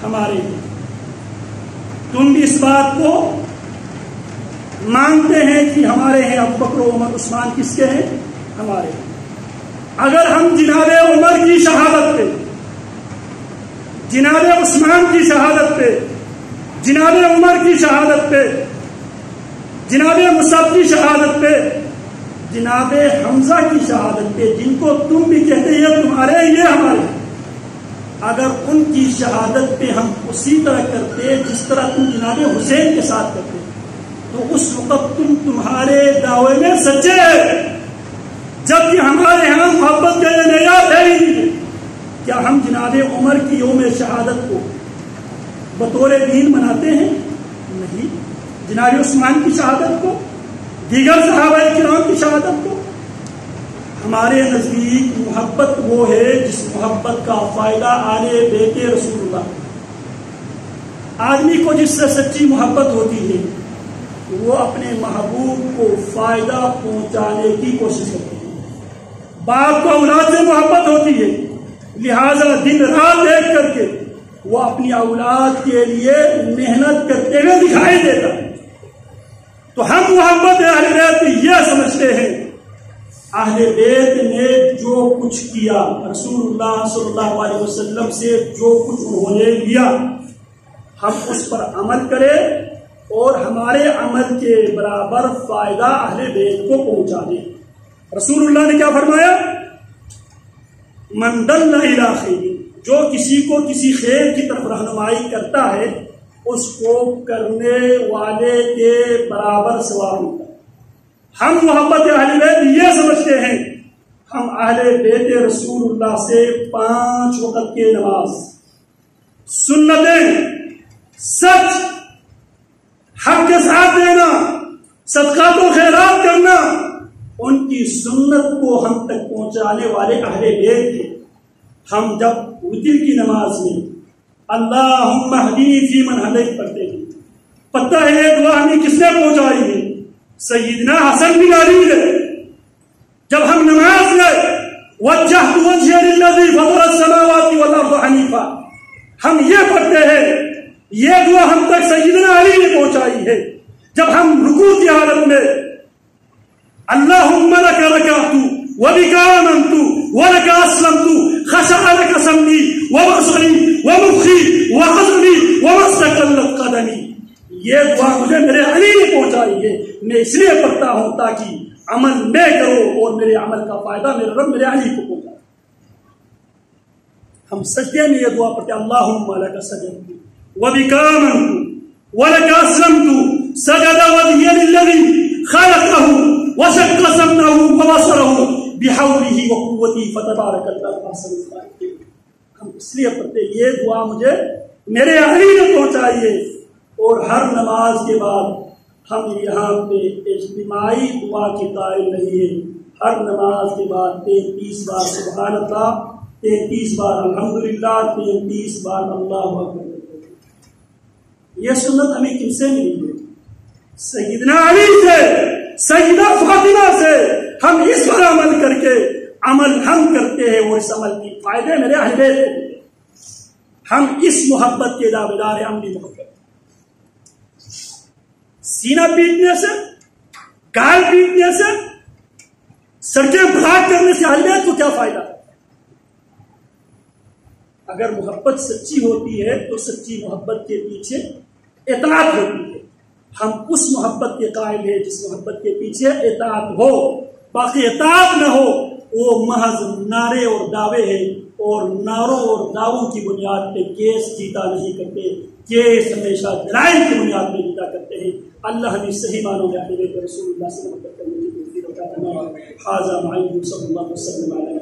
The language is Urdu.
ہمارے ہیں. تم بھی اس بات کو مانتے ہیں کہ ہمارے ہیں. ابو بکر و عمر عثمان کس کے ہیں؟ ہمارے ہیں. اگر ہم جناب عمر کی شہادت پہ، جناب عثمان کی شہادت پہ، جناب عمر کی شہادت پہ، جناب مصعب کی شہادت پہ، جناب حمزہ کی شہادت پہ، جن کو تم بھی کہتے ہیں یہ تمہارے یہ ہمارے، اگر ان کی شہادت پہ ہم اسی طرح کرتے جس طرح تم جناب حسین کے ساتھ کرتے تو اس وقت تمہارے دعوے میں سچے ہیں. جبکہ ہمارے یہاں محبت کا یہ معیار ہے ہی نہیں. کیا ہم جناب عمر کی یوم شہادت کو بطور دین مناتے ہیں؟ نہیں. جناب عثمان کی شہادت کو، دیگر صحابہ کرام کی شہادت کو. ہمارے نزدیک محبت وہ ہے جس محبت کا فائدہ آل بیت رسول اللہ. آدمی کو جس سے سچی محبت ہوتی ہے وہ اپنے محبوب کو فائدہ پہنچانے کی کوشش کرتے ہیں. باپ کو اولاد سے محبت ہوتی ہے، لہذا دن رات دیکھ کر کے وہ اپنی اولاد کے لیے محنت کرتے ہوئے دکھائی دیتا ہے. تو ہم محبت اہل بیت یہ سمجھتے ہیں اہل بیت نے جو کچھ کیا، رسول اللہ صلی اللہ علیہ وسلم سے جو کچھ انہوں نے لیا، ہم اس پر عمل کریں اور ہمارے عمل کے برابر فائدہ اہل بیت کو پہنچا دیں. رسول اللہ نے کیا فرمایا؟ من دل الی خیر، جو کسی کو کسی خیر کی طرف رہنمائی کرتا ہے اس کو کرنے والے کے برابر ثواب ملتا ہے. ہم محبت اہل بیت یہ سمجھتے ہیں ہم اہل بیت رسول اللہ سے 5 وقت کی نماز، سنتیں، سچ، حق کے ساتھ دینا، صدقات و خیرات کرنا، ان کی سنت کو ہم تک پہنچانے والے اہل بیت تھے. ہم جب وتر کی نماز میں اللہم اہدنی فیمن ہدیت پڑھتے ہیں، پتہ ہے یہ دعا ہمیں کس نے پہنچائی ہے؟ سیدنا حسن بن علی نے. جب ہم نماز میں وجہت وجہی للذی فطر السماوات والارض حنیفا، ہم یہ پڑھتے ہیں، یہ دعا ہم تک سیدنا علی نے پہنچائی ہے. جب ہم رکوع کی حالت میں اللہم لک رکعت وبک آمنت ولک اسلمت خشع لک سمعی وبصری ومخی وعظمی واستقلت قدمی، یہ دعا مجھے میرے علی نے پہنچائی ہے. میں اس لیے پڑھتا ہوں تاکہ عمل میں کرو اور میرے عمل کا فائدہ میرے رب میرے علی کو پہنچائے. ہم سجدے میں یہ دعا پڑھتے اللہم لک سجدت وبک آمنت ولک اسلمت سجد وجهي للذي خلقه وشق سمعه وبصره بحوله وقوته فتبارك الله احسن الخالقين. ہم اس لیے پڑھتے یہ دعا مجھے میرے علی نے پہنچائی ہے. اور ہر نماز کے بعد ہم یہاں پہ اجتماعی دعا کی قائل نہیں ہے. ہر نماز کے بعد 33 بار سبحان اللہ، 33 بار الحمدللہ، 33 بار اللہ اکبر. یہ سنت ہمیں کن سے ملی ہے؟ سیدنا علی سے، سیدہ فاطمہ سے. ہم اس پر عمل کر کے عمل ہم کرتے ہیں اور اس عمل کی فائدے میرے اہل بیت کو. ہم اس محبت کے دعوے دار ہیں، عملی محبت. سینہ پیٹنے سے، گال پیٹنے سے، سڑکیں بلاک کرنے سے اہل بیت کو کیا فائدہ؟ اگر محبت سچی ہوتی ہے تو سچی محبت کے پیچھے اطاعت ہوتی ہے. ہم اس محبت کے قائل ہیں جس محبت کے پیچھے اطاعت ہو. باقی اطاعت نہ ہو وہ محض نعرے اور دعوے ہیں، اور نعروں اور دعووں کی بنیاد پہ کیس جیتا نہیں کرتے. کیس ہمیشہ دلائل کی بنیاد پہ جیتا کرتے ہیں. اللہ ہمیں صحیح معنوں میں اہل بیت رسول اللہ صلی اللہ علیہ وسلم کرنے کی توفیق عطا فرمائے. ھذا ما عندي صلی اللہ علیہ وسلم.